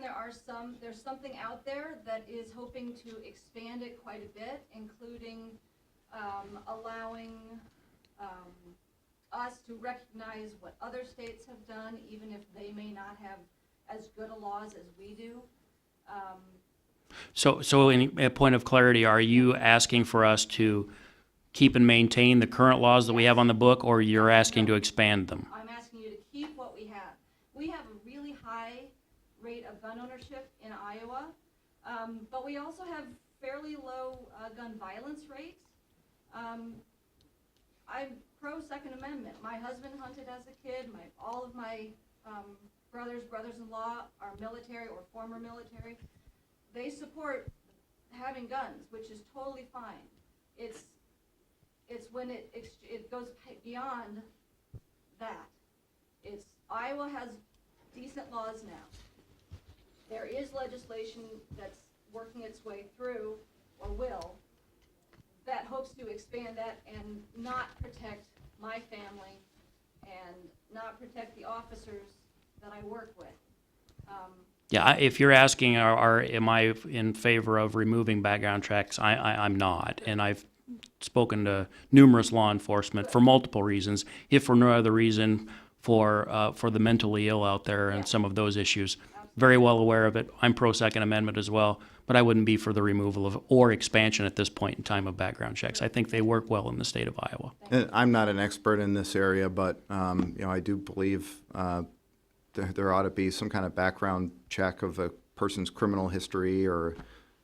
understand there's something out there that is hoping to expand it quite a bit, including allowing us to recognize what other states have done, even if they may not have as good a laws as we do. So in a point of clarity, are you asking for us to keep and maintain the current laws that we have on the book, or you're asking to expand them? I'm asking you to keep what we have. We have a really high rate of gun ownership in Iowa, but we also have fairly low gun violence rates. I'm pro Second Amendment. My husband hunted as a kid. All of my brothers-in-law are military or former military. They support having guns, which is totally fine. It's when it goes beyond that. Iowa has decent laws now. There is legislation that's working its way through, or will, that hopes to expand that and not protect my family and not protect the officers that I work with. Yeah, if you're asking, am I in favor of removing background checks, I'm not. And I've spoken to numerous law enforcement for multiple reasons, if for no other reason, for the mentally ill out there and some of those issues. Very well aware of it. I'm pro Second Amendment as well, but I wouldn't be for the removal of or expansion at this point in time of background checks. I think they work well in the state of Iowa. And I'm not an expert in this area, but I do believe there ought to be some kind of background check of a person's criminal history or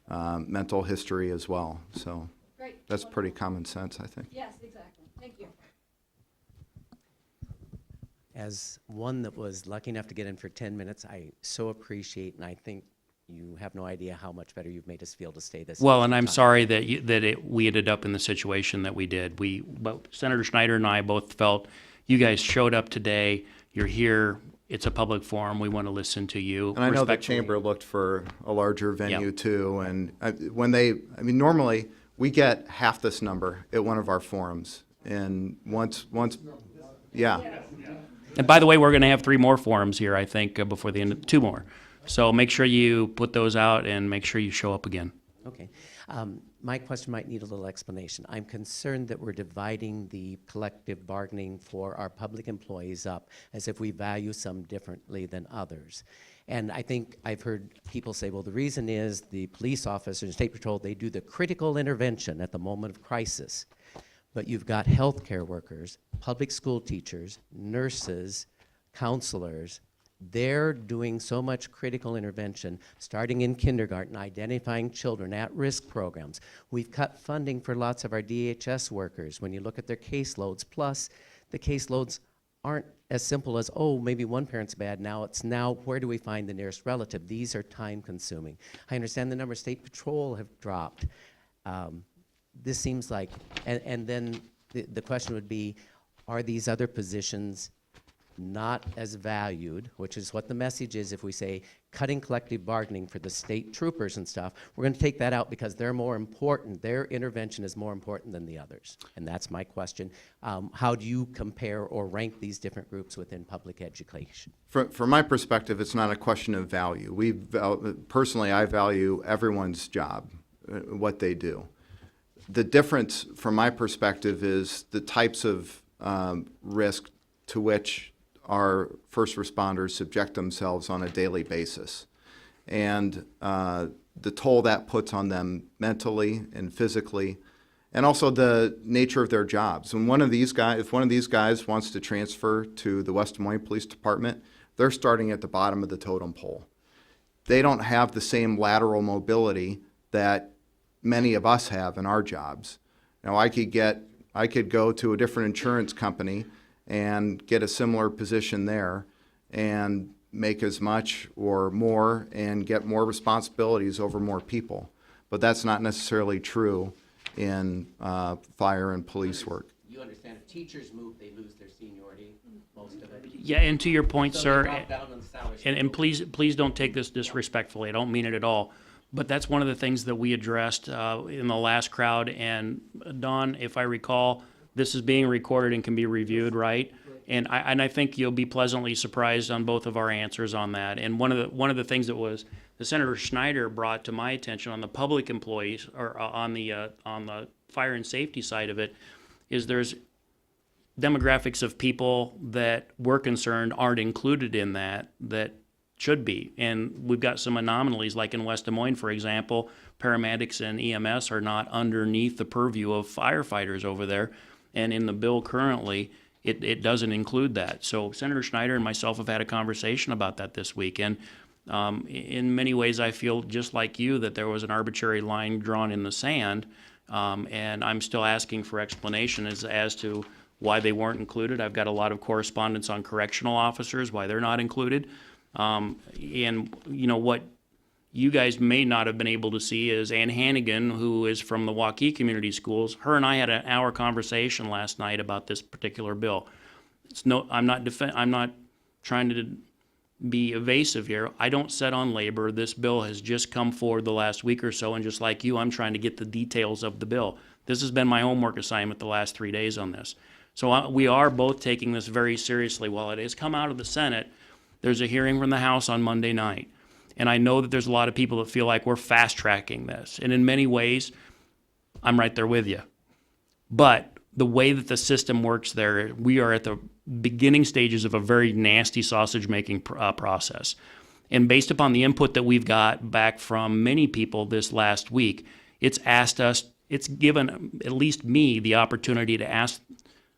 mental history as well. So Great. that's pretty common sense, I think. Yes, exactly. Thank you. As one that was lucky enough to get in for 10 minutes, I so appreciate, and I think you have no idea how much better you've made us feel to stay this. Well, and I'm sorry that we ended up in the situation that we did. But Senator Schneider and I both felt you guys showed up today. You're here. It's a public forum. We want to listen to you. And I know the respectfully. chamber looked for a larger venue Yep. too. And normally we get half this number at one of our forums. And once, yeah. And by the way, we're going to have 3 more forums here, I think, before the end of 2 more. So make sure you put those out and make sure you show up again. Okay. My question might need a little explanation. I'm concerned that we're dividing the collective bargaining for our public employees up as if we value some differently than others. And I think I've heard people say, well, the reason is the police officers and state patrol, they do the critical intervention at the moment of crisis. But you've got healthcare workers, public school teachers, nurses, counselors. They're doing so much critical intervention, starting in kindergarten, identifying children, at-risk programs. We've cut funding for lots of our DHS workers when you look at their caseloads. Plus, the caseloads aren't as simple as, oh, maybe one parent's bad. Now it's where do we find the nearest relative? These are time-consuming. I understand the number of state patrol have dropped. This seems like, and then the question would be, are these other positions not as valued, which is what the message is if we say cutting collective bargaining for the state troopers and stuff, we're going to take that out because they're more important. Their intervention is more important than the others. And that's my question. How do you compare or rank these different groups within public education? From my perspective, it's not a question of value. Personally, I value everyone's job, what they do. The difference from my perspective is the types of risk to which our first responders subject themselves on a daily basis, and the toll that puts on them mentally and physically, and also the nature of their jobs. When if one of these guys wants to transfer to the West Des Moines Police Department, they're starting at the bottom of the totem pole. They don't have the same lateral mobility that many of us have in our jobs. Now, I could go to a different insurance company and get a similar position there and make as much or more and get more responsibilities over more people. But that's not necessarily true in fire and police work. You understand if teachers move, they lose their seniority, most of it. Yeah, and to your point, So sir, they drop down on the salary and please don't take this disrespectfully. I don't mean it at all. But that's one of the things that we addressed in the last crowd. And Don, if I recall, this is being recorded and can be reviewed, right? And I think you'll be pleasantly surprised on both of our answers on that. And one of the things that Senator Schneider brought to my attention on the public employees, or on the fire and safety side of it, is there's demographics of people that we're concerned aren't included in that should be. And we've got some anomalies, like in West Des Moines, for example, paramedics and EMS are not underneath the purview of firefighters over there. And in the bill currently, it doesn't include that. So Senator Schneider and myself have had a conversation about that this week. And in many ways, I feel just like you that there was an arbitrary line drawn in the sand. And I'm still asking for explanation as to why they weren't included. I've got a lot of correspondence on correctional officers, why they're not included. And you know what you guys may not have been able to see is Ann Hannigan, who is from the Waukee Community Schools. Her and I had an hour conversation last night about this particular bill. I'm not trying to be evasive here. I don't sit on labor. This bill has just come forward the last week or so, and just like you, I'm trying to get the details of the bill. This has been my homework assignment the last 3 days on this. So we are both taking this very seriously. While it has come out of the Senate, there's a hearing from the House on Monday night. And I know that there's a lot of people that feel like we're fast-tracking this. And in many ways, I'm right there with you. But the way that the system works there, we are at the beginning stages of a very nasty sausage-making process. And based upon the input that we've got back from many people this last week, it's given at least me the opportunity to ask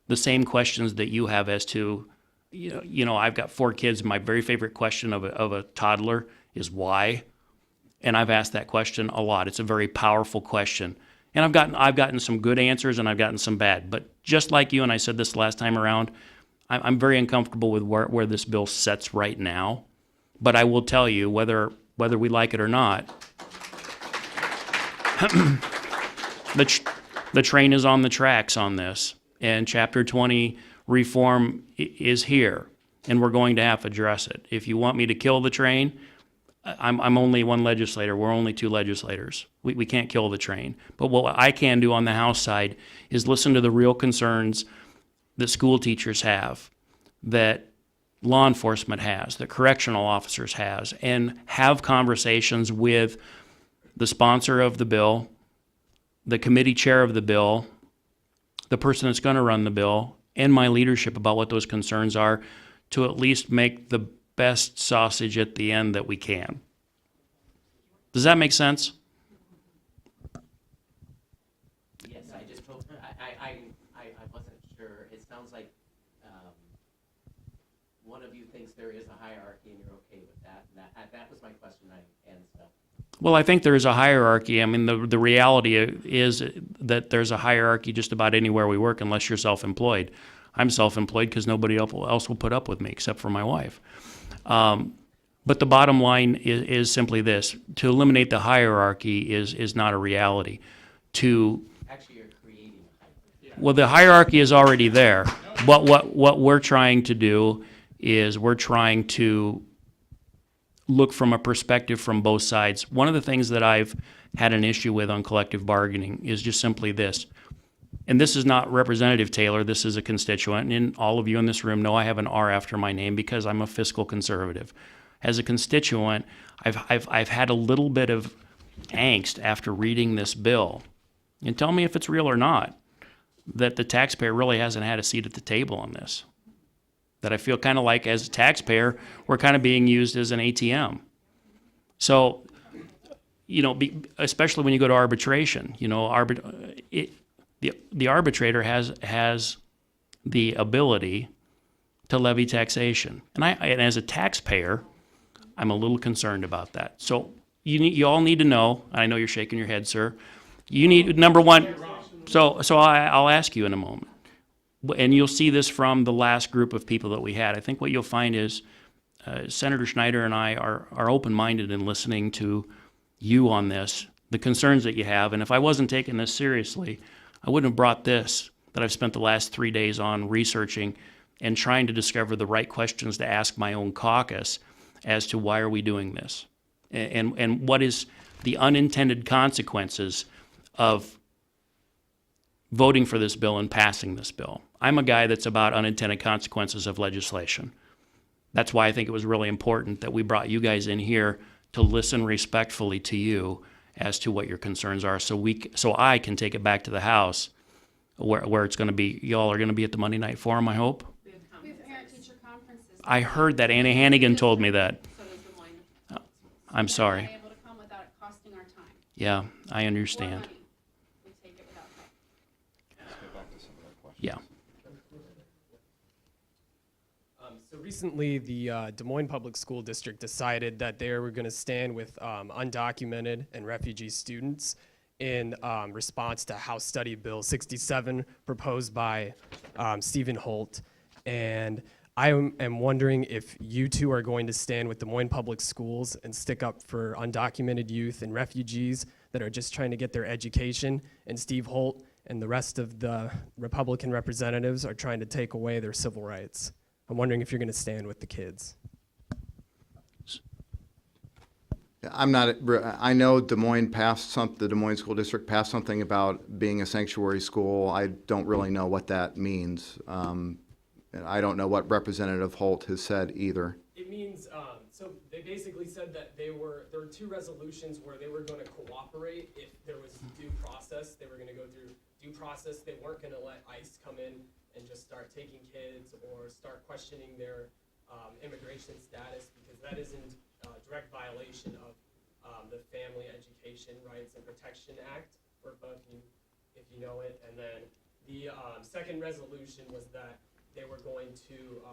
the same questions that you have as to, you know, I've got 4 kids. My very favorite question of a toddler is why? And I've asked that question a lot. It's a very powerful question. And I've gotten some good answers and I've gotten some bad. But just like you, and I said this last time around, I'm very uncomfortable with where this bill sits right now. But I will tell you, whether we like it or not, the train is on the tracks on this. And Chapter 20 reform is here. And we're going to have to address it. If you want me to kill the train, I'm only one legislator. We're only 2 legislators. We can't kill the train. But what I can do on the House side is listen to the real concerns that school teachers have, that law enforcement has, that correctional officers has, and have conversations with the sponsor of the bill, the committee chair of the bill, the person that's going to run the bill, and my leadership about what those concerns are, to at least make the best sausage at the end that we can. Does that make sense? Yes, I just hope, I wasn't sure. It sounds like one of you thinks there is a hierarchy and you're okay with that. And that was my question, and stuff. Well, I think there is a hierarchy. I mean, the reality is that there's a hierarchy just about anywhere we work unless you're self-employed. I'm self-employed because nobody else will put up with me except for my wife. But the bottom line is simply this: to eliminate the hierarchy is not a reality. Actually, you're creating a hierarchy. Well, the hierarchy is already there. But what we're trying to do is we're trying to look from a perspective from both sides. One of the things that I've had an issue with on collective bargaining is just simply this. And this is not Representative Taylor, this is a constituent, and all of you in this room know I have an R after my name because I'm a fiscal conservative. As a constituent, I've had a little bit of angst after reading this bill. And tell me if it's real or not, that the taxpayer really hasn't had a seat at the table on this. That I feel kind of like, as a taxpayer, we're kind of being used as an ATM. So, you know, especially when you go to arbitration, you know, the arbitrator has the ability to levy taxation, and as a taxpayer, I'm a little concerned about that. So you all need to know. I know you're shaking your head, sir. You need, number one. So I'll ask you in a moment, and you'll see this from the last group of people that we had. I think what you'll find is Senator Schneider and I are open-minded in listening to you on this, the concerns that you have, and if I wasn't taking this seriously, I wouldn't have brought this that I've spent the last 3 days on researching and trying to discover the right questions to ask my own caucus as to why are we doing this, and what is the unintended consequences of voting for this bill and passing this bill. I'm a guy that's about unintended consequences of legislation. That's why I think it was really important that we brought you guys in here to listen respectfully to you as to what your concerns are, so I can take it back to the House where it's going to be. Y'all are going to be at the Monday night forum, I hope. We have parent-teacher conferences. I heard that. Annie Hannigan told me that. So does Des Moines. I'm sorry. We're able to come without it costing our time. Yeah, I Or understand. money. We take it without cost. Yeah. So recently, the Des Moines Public School District decided that they were going to stand with undocumented and refugee students in response to House Study Bill 67 proposed by Stephen Holt. And I am wondering if you two are going to stand with Des Moines Public Schools and stick up for undocumented youth and refugees that are just trying to get their education, and Steve Holt and the rest of the Republican representatives are trying to take away their civil rights. I'm wondering if you're going to stand with the kids. I'm not, I know Des Moines the Des Moines School District passed something about being a sanctuary school. I don't really know what that means. I don't know what Representative Holt has said either. It means, so they basically said that there were two resolutions where they were going to cooperate if there was due process. They were going to go through due process. They weren't going to let ICE come in and just start taking kids or start questioning their immigration status, because that is in direct violation of the Family Education Rights and Protection Act, or both, if you know it. And then the second resolution was that they were going to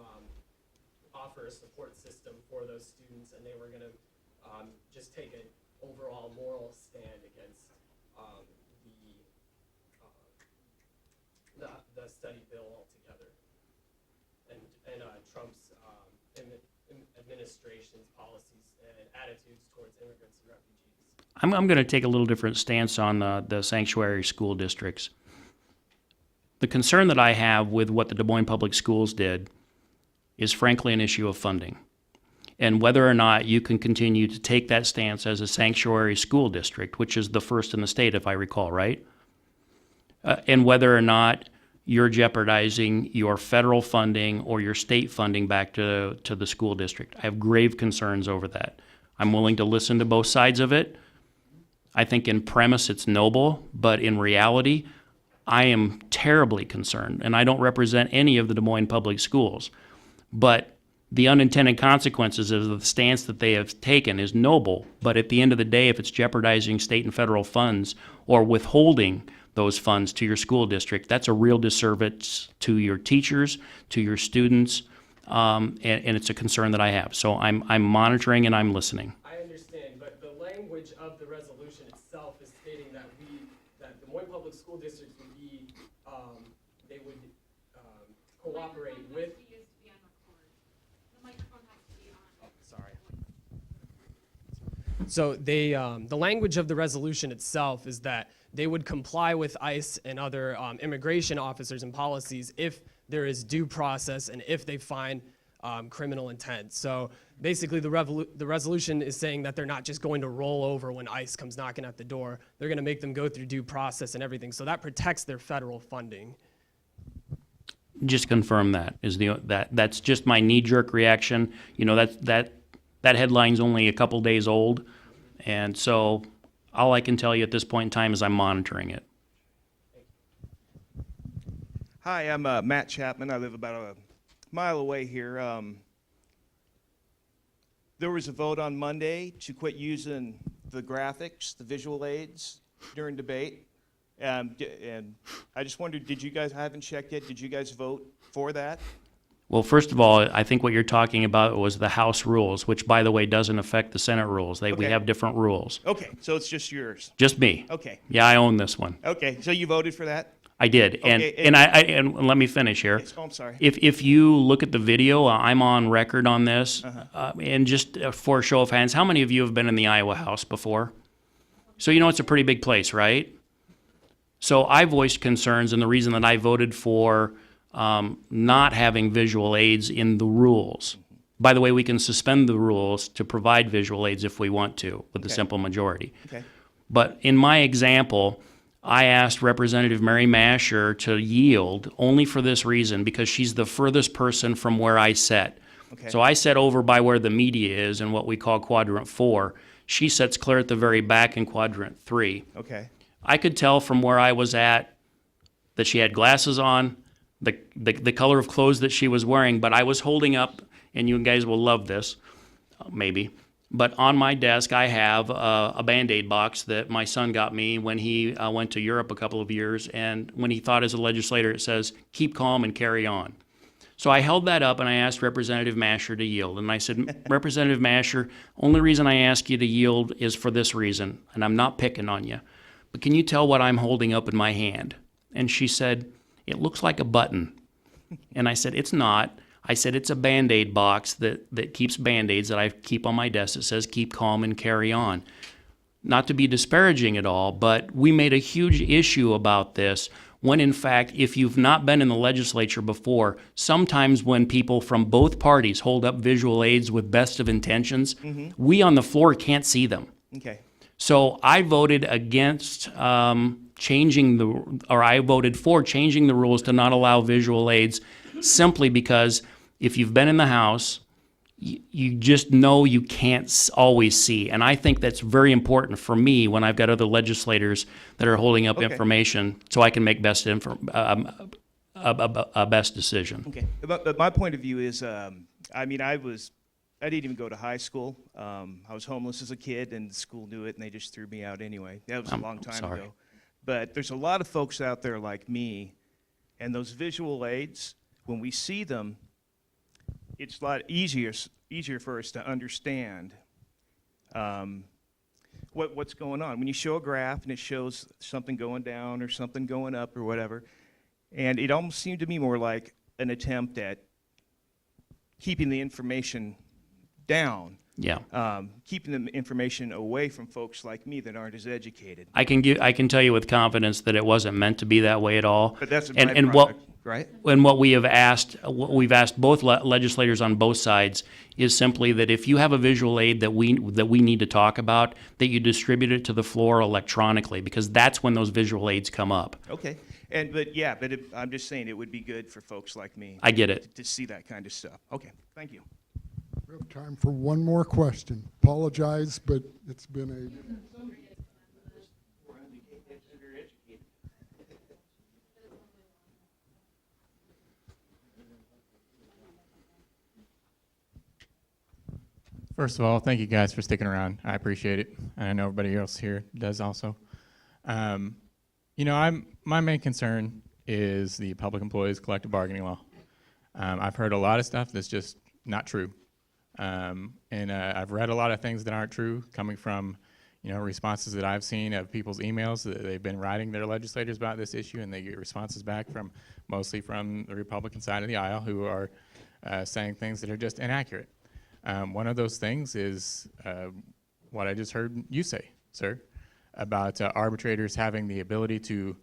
offer a support system for those students, and they were going to just take an overall moral stand against the study bill altogether, and Trump's administration's policies and attitudes towards immigrants and refugees. I'm going to take a little different stance on the sanctuary school districts. The concern that I have with what the Des Moines Public Schools did is frankly an issue of funding, and whether or not you can continue to take that stance as a sanctuary school district, which is the first in the state, if I recall, right? And whether or not you're jeopardizing your federal funding or your state funding back to the school district. I have grave concerns over that. I'm willing to listen to both sides of it. I think in premise it's noble, but in reality, I am terribly concerned, and I don't represent any of the Des Moines Public Schools. But the unintended consequences of the stance that they have taken is noble, but at the end of the day, if it's jeopardizing state and federal funds or withholding those funds to your school district, that's a real disservice to your teachers, to your students, and it's a concern that I have. So I'm monitoring and I'm listening. I understand, but the language of the resolution itself is stating that that Des Moines Public School Districts would be, they would cooperate with. The microphone has to be on. Sorry. So they, the language of the resolution itself is that they would comply with ICE and other immigration officers and policies if there is due process and if they find criminal intent. So basically the resolution is saying that they're not just going to roll over when ICE comes knocking at the door. They're going to make them go through due process and everything. So that protects their federal funding. Just confirm that that's just my knee-jerk reaction. You know, that headline's only a couple days old, and so all I can tell you at this point in time is I'm monitoring it. Hi, I'm Matt Chapman. I live about a mile away here. There was a vote on Monday to quit using the graphics, the visual aids during debate. And I just wondered, I haven't checked yet, did you guys vote for that? Well, first of all, I think what you're talking about was the House rules, which, by the way, doesn't affect the Senate rules. We Okay. have different rules. Okay, so it's just yours. Just me. Okay, Yeah, I own this one. okay, so you voted for that? I did, Okay, and let me finish here. Oh, I'm sorry. If you look at the video, I'm on record on this, and just for a show of hands, how many of you have been in the Iowa House before? So you know it's a pretty big place, right? So I voiced concerns, and the reason that I voted for not having visual aids in the rules. By the way, we can suspend the rules to provide visual aids if we want to, with a Okay. simple majority. Okay. But in my example, I asked Representative Mary Masher to yield only for this reason, because she's the furthest person from where I sat. Okay. So I sat over by where the media is in what we call quadrant 4. She sits clear at the very back in quadrant 3. Okay. I could tell from where I was at that she had glasses on, the color of clothes that she was wearing, but I was holding up, and you guys will love this, maybe, but on my desk I have a Band-Aid box that my son got me when he went to Europe a couple of years, and when he thought as a legislator it says, keep calm and carry on. So I held that up and I asked Representative Masher to yield, and I said, Representative Masher, only reason I ask you to yield is for this reason, and I'm not picking on you, but can you tell what I'm holding up in my hand? And she said, it looks like a button. And I said, it's not. I said, it's a Band-Aid box that keeps Band-Aids that I keep on my desk that says, keep calm and carry on. Not to be disparaging at all, but we made a huge issue about this when, in fact, if you've not been in the legislature before, sometimes when people from both parties hold up visual aids with best of intentions, we on the floor can't see them. Okay. So I voted against I voted for changing the rules to not allow visual aids, simply because if you've been in the House, you just know you can't always see. And I think that's very important for me when I've got other legislators that are holding up Okay. information so I can make a best decision. Okay. But my point of view is, I mean, I didn't even go to high school. I was homeless as a kid, and the school knew it, and they just threw me out anyway. That was a I'm long time sorry. ago. But there's a lot of folks out there like me, and those visual aids, when we see them, it's a lot easier for us to understand what's going on. When you show a graph and it shows something going down or something going up or whatever, and it almost seemed to me more like an attempt at keeping the information down, Yeah. keeping the information away from folks like me that aren't as educated. I can tell you with confidence that it wasn't meant to be that way at all. But that's a and what byproduct, right? And what we've asked both legislators on both sides is simply that if you have a visual aid that we need to talk about, that you distribute it to the floor electronically, because that's when those visual aids come up. Okay. I'm just saying it would be good for folks like me I get it. to see that kind of stuff. Okay, thank you. We have time for one more question. Apologize, but it's been a... First of all, thank you guys for sticking around. I appreciate it. And I know everybody else here does also. My main concern is the public employees collective bargaining law. I've heard a lot of stuff that's just not true. I've read a lot of things that aren't true coming from, responses that I've seen of people's emails that they've been writing their legislators about this issue, and they get responses back mostly from the Republican side of the aisle, who are saying things that are just inaccurate. One of those things is what I just heard you say, sir, about arbitrators having the ability to,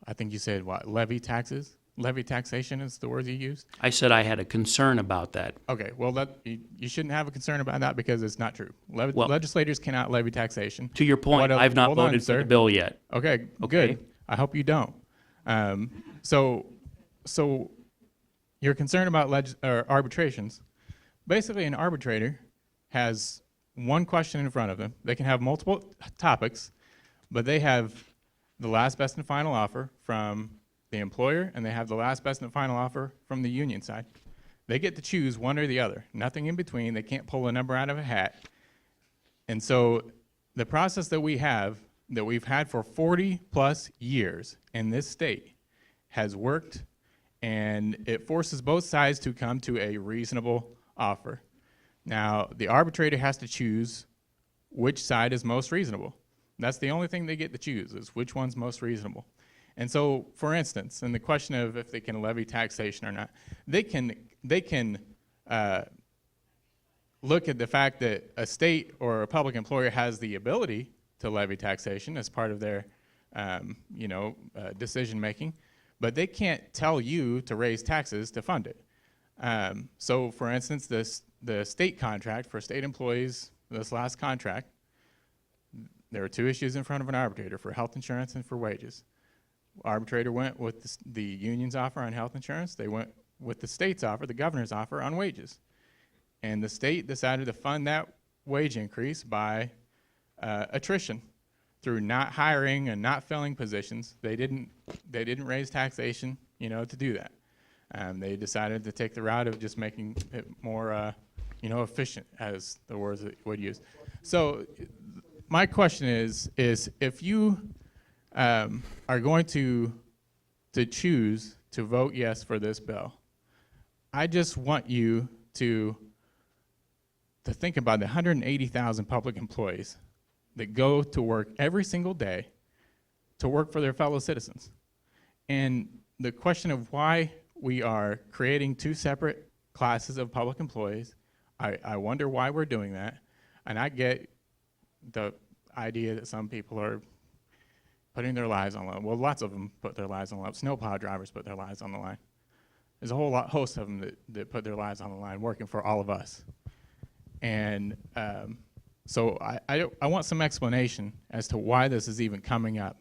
I think you said, levy taxes? Levy taxation is the word you used? I said I had a concern about that. Okay, well, you shouldn't have a concern about that because it's not true. Well- Legislators cannot levy taxation. To your point, I've not hold on, voted for sir. the bill yet. Okay, Okay. good. I hope you don't. So you're concerned about arbitrations. Basically, an arbitrator has one question in front of them. They can have multiple topics, but they have the last best and final offer from the employer, and they have the last best and final offer from the union side. They get to choose one or the other, nothing in between. They can't pull a number out of a hat. And so the process that we've had for 40 plus years in this state has worked, and it forces both sides to come to a reasonable offer. Now, the arbitrator has to choose which side is most reasonable. That's the only thing they get to choose, is which one's most reasonable. And so, for instance, in the question of if they can levy taxation or not, they can look at the fact that a state or a public employer has the ability to levy taxation as part of their decision making, but they can't tell you to raise taxes to fund it. So, for instance, the state contract for state employees, this last contract, there were two issues in front of an arbitrator for health insurance and for wages. Arbitrator went with the union's offer on health insurance. They went with the state's offer, the governor's offer on wages. And the state decided to fund that wage increase by attrition through not hiring and not filling positions. They didn't raise taxation, to do that. They decided to take the route of just making it more, efficient, as the words that would use. So my question is if you are going to choose to vote yes for this bill, I just want you to think about the 180,000 public employees that go to work every single day to work for their fellow citizens. And the question of why we are creating two separate classes of public employees, I wonder why we're doing that. And I get the idea that some people are putting their lives on the line. Well, lots of them put their lives on the line. Snowplow drivers put their lives on the line. There's a whole host of them that put their lives on the line working for all of us. And so I want some explanation as to why this is even coming up.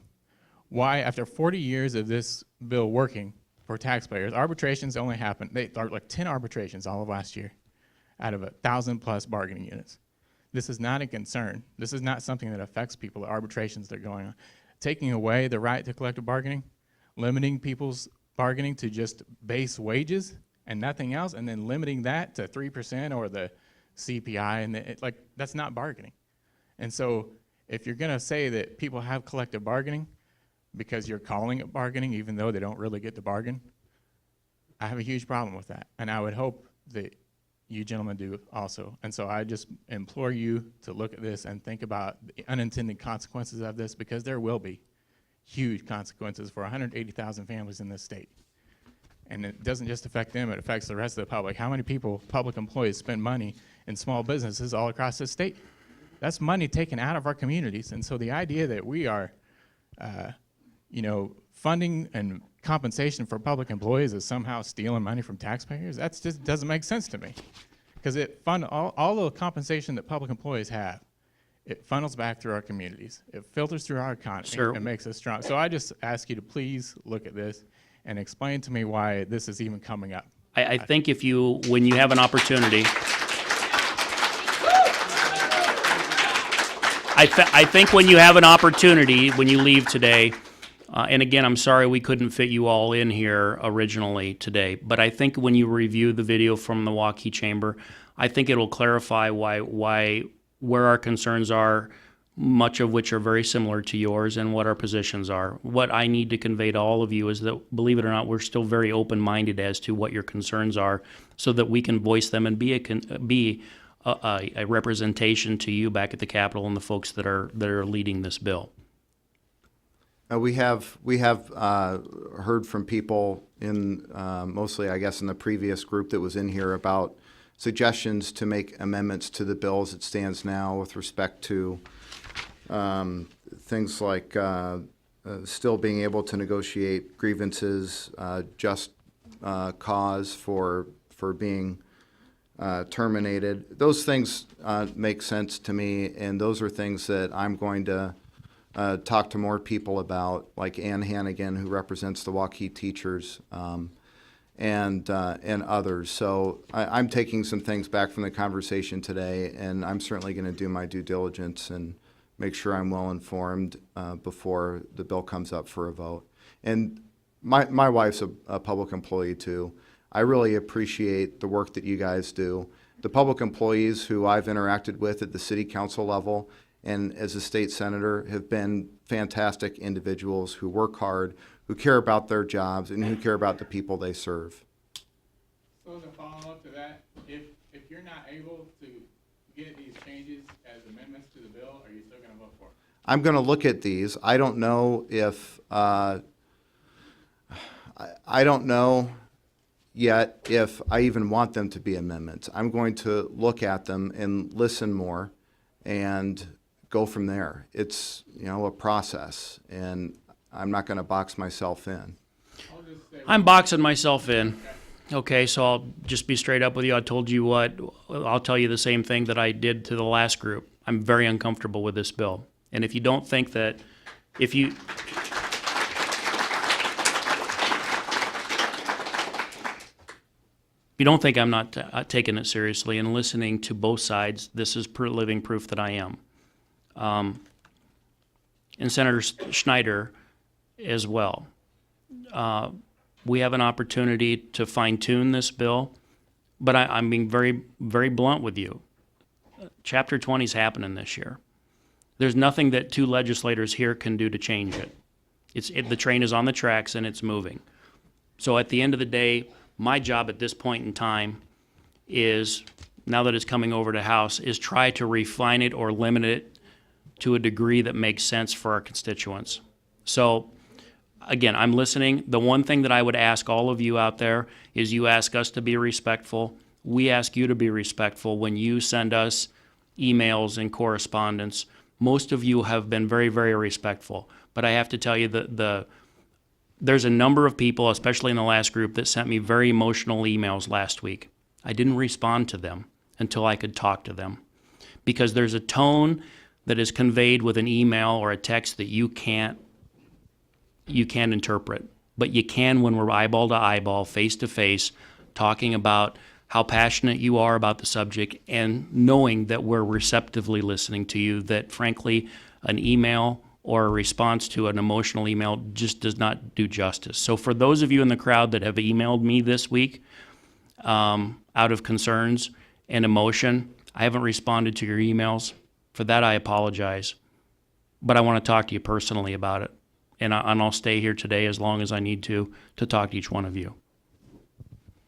Why, after 40 years of this bill working for taxpayers, arbitrations only happened, they are like 10 arbitrations all of last year out of 1,000+ bargaining units. This is not a concern. This is not something that affects people, the arbitrations that are going on. Taking away the right to collective bargaining, limiting people's bargaining to just base wages and nothing else, and then limiting that to 3% or the CPI, and that's not bargaining. And so if you're gonna say that people have collective bargaining because you're calling it bargaining even though they don't really get to bargain, I have a huge problem with that. And I would hope that you gentlemen do also. And so I just implore you to look at this and think about the unintended consequences of this, because there will be huge consequences for 180,000 families in this state. And it doesn't just affect them, it affects the rest of the public. How many people, public employees, spend money in small businesses all across the state? That's money taken out of our communities. And so the idea that we are, funding and compensation for public employees is somehow stealing money from taxpayers, that just doesn't make sense to me. Because it all the compensation that public employees have, it funnels back through our communities. It filters through our economy. Sir. And makes us strong. So I just ask you to please look at this and explain to me why this is even coming up. I think when you have an opportunity, I think when you have an opportunity, when you leave today, and again, I'm sorry we couldn't fit you all in here originally today, but I think when you review the video from the Waukee Chamber, I think it'll clarify where our concerns are, much of which are very similar to yours, and what our positions are. What I need to convey to all of you is that, believe it or not, we're still very open-minded as to what your concerns are, so that we can voice them and be a representation to you back at the Capitol and the folks that are leading this bill. We have heard from people in mostly, I guess, in the previous group that was in here about suggestions to make amendments to the bill as it stands now with respect to things like still being able to negotiate grievances, just cause for being terminated. Those things make sense to me, and those are things that I'm going to talk to more people about, like Ann Hannigan, who represents the Waukee teachers, and others. So I'm taking some things back from the conversation today, and I'm certainly going to do my due diligence and make sure I'm well informed before the bill comes up for a vote. And my wife's a public employee too. I really appreciate the work that you guys do. The public employees who I've interacted with at the city council level and as a state senator have been fantastic individuals who work hard, who care about their jobs, and who care about the people they serve. So to follow up to that, if you're not able to get these changes as amendments to the bill, are you still going to vote for it? I'm going to look at these. I don't know if I don't know yet if I even want them to be amendments. I'm going to look at them and listen more and go from there. It's, a process, and I'm not going to box myself in. I'm boxing myself in. Okay, so I'll just be straight up with you. I told you what, I'll tell you the same thing that I did to the last group. I'm very uncomfortable with this bill. And if you don't think that, if you, if you don't think I'm not taking it seriously and listening to both sides, this is living proof that I am. And Senator Schneider as well. We have an opportunity to fine-tune this bill, but I'm being very, very blunt with you. Chapter 20 is happening this year. There's nothing that two legislators here can do to change it. The train is on the tracks and it's moving. So at the end of the day, my job at this point in time is, now that it's coming over to House, is try to refine it or limit it to a degree that makes sense for our constituents. So, again, I'm listening. The one thing that I would ask all of you out there is you ask us to be respectful. We ask you to be respectful when you send us emails and correspondence. Most of you have been very, very respectful. But I have to tell you that there's a number of people, especially in the last group, that sent me very emotional emails last week. I didn't respond to them until I could talk to them. Because there's a tone that is conveyed with an email or a text that you can't interpret. But you can when we're eyeball to eyeball, face to face, talking about how passionate you are about the subject and knowing that we're receptively listening to you, that frankly, an email or a response to an emotional email just does not do justice. So for those of you in the crowd that have emailed me this week out of concerns and emotion, I haven't responded to your emails. For that, I apologize. But I want to talk to you personally about it. And I'll stay here today as long as I need to talk to each one of you.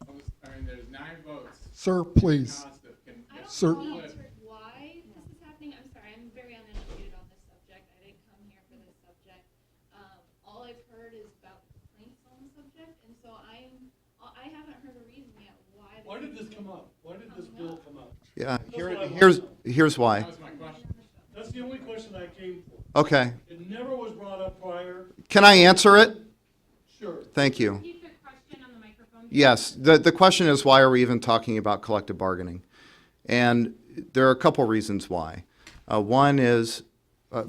I mean, there's 9 votes. Sir, please. I don't Sir. know why this is happening. I'm sorry, I'm very uneducated on this subject. I didn't come here for this subject. All I've heard is about complaints on the subject, and so I haven't heard a reason yet why. Why did this come up? Why did this bill come up? Yeah, That's what I want here's why. That was my question. That's the only question I came for. Okay, It never was brought up prior. can I answer it? Sure. Thank you. Repeat the question on the microphone. Yes, the question is, why are we even talking about collective bargaining? And there are a couple reasons why. One is,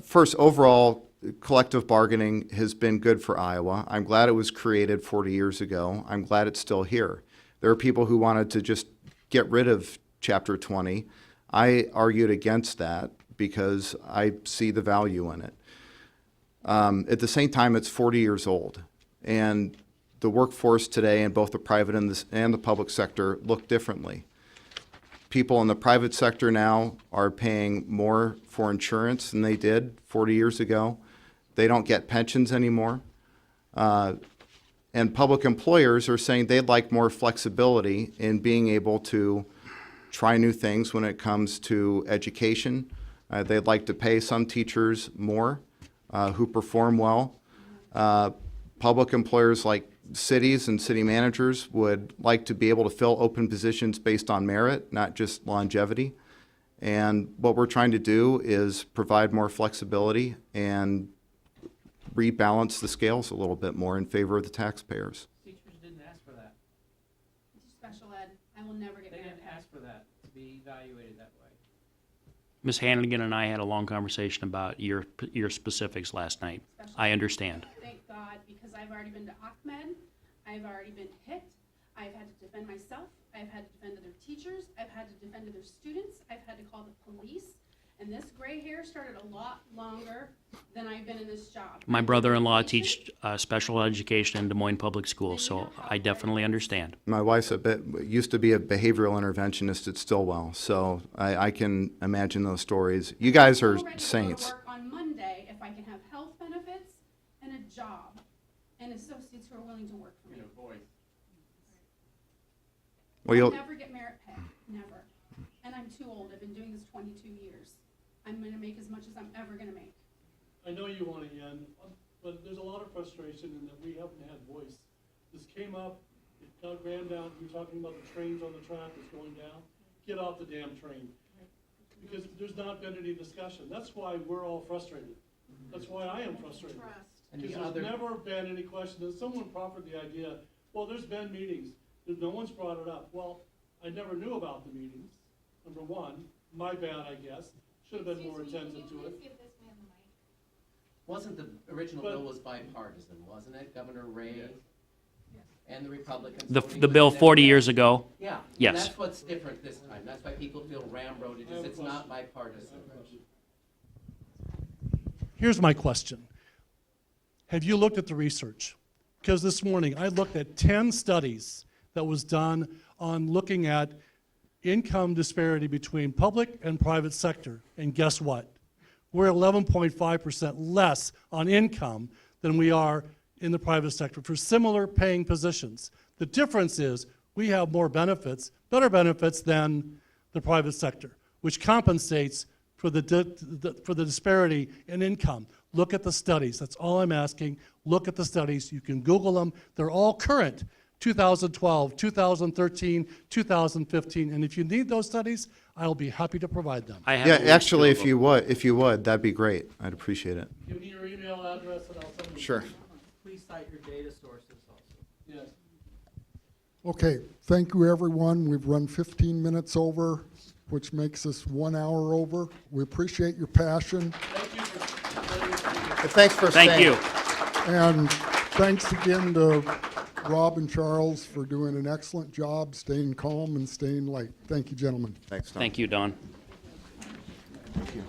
first, overall, collective bargaining has been good for Iowa. I'm glad it was created 40 years ago. I'm glad it's still here. There are people who wanted to just get rid of Chapter 20. I argued against that because I see the value in it. At the same time, it's 40 years old. And the workforce today in both the private and the public sector look differently. People in the private sector now are paying more for insurance than they did 40 years ago. They don't get pensions anymore. And public employers are saying they'd like more flexibility in being able to try new things when it comes to education. They'd like to pay some teachers more who perform well. Public employers like cities and city managers would like to be able to fill open positions based on merit, not just longevity. And what we're trying to do is provide more flexibility and rebalance the scales a little bit more in favor of the taxpayers. Teachers didn't ask for that. Special ed, I will never get They married. didn't ask for that, to be evaluated that way. Ms. Hannigan and I had a long conversation about your specifics last night. I understand. Thank God, because I've already been to Ahmed, I've already been hit, I've had to defend myself, I've had to defend other teachers, I've had to defend other students, I've had to call the police, and this gray hair started a lot longer than I've been in this job. My brother-in-law teaches special education in Des Moines Public Schools, so I definitely understand. My wife's used to be a behavioral interventionist at Stillwell, so I can imagine those stories. You guys are I'm ready to saints. go to work on Monday if I can have health benefits and a job, and associates who are willing to work for me. Well, I'll you'll, never get merit pay, never. And I'm too old, I've been doing this 22 years. I'm gonna make as much as I'm ever gonna make. I know you want to end, but there's a lot of frustration in that we haven't had voice. This came up, it got ran down, you're talking about the trains on the track that's going down. Get off the damn train. Because there's not been any discussion. That's why we're all frustrated. That's why I am frustrated. And Because the other, there's never been any question, and someone proffered the idea, well, there's been meetings, no one's brought it up. Well, I never knew about the meetings, number one, my bad, I guess, should have been more attentive to it. Give this man the mic. Wasn't the original But- bill was bipartisan, wasn't it? Governor Ray and the Republicans. The voting with bill the 40 Democrats. years ago. Yeah. and Yes. That's what's different this time. That's why people feel ramroded, I have is a it's not bipartisan. Here's my question. Have you looked at the research? Because this morning, I looked at 10 studies that was done on looking at income disparity between public and private sector. And guess what? We're 11.5% less on income than we are in the private sector for similar paying positions. The difference is we have more benefits, better benefits than the private sector, which compensates for the disparity in income. Look at the studies. That's all I'm asking. Look at the studies. You can Google them. They're all current. 2012, 2013, 2015. And if you need those studies, I'll be happy to provide them. I have Yeah, a list actually, of if them. you would, that'd be great. I'd appreciate it. Give me your email address and I'll send you. Sure. Please cite your data sources also. Yes. Okay, thank you, everyone. We've run 15 minutes over, which makes us 1 hour over. We appreciate your passion, Thank you for letting me speak. But thanks for Thank staying. you. and thanks again to Rob and Charles for doing an excellent job, staying calm and staying light. Thank you, gentlemen. Thanks, Tom. Thank you, Don. Thank you.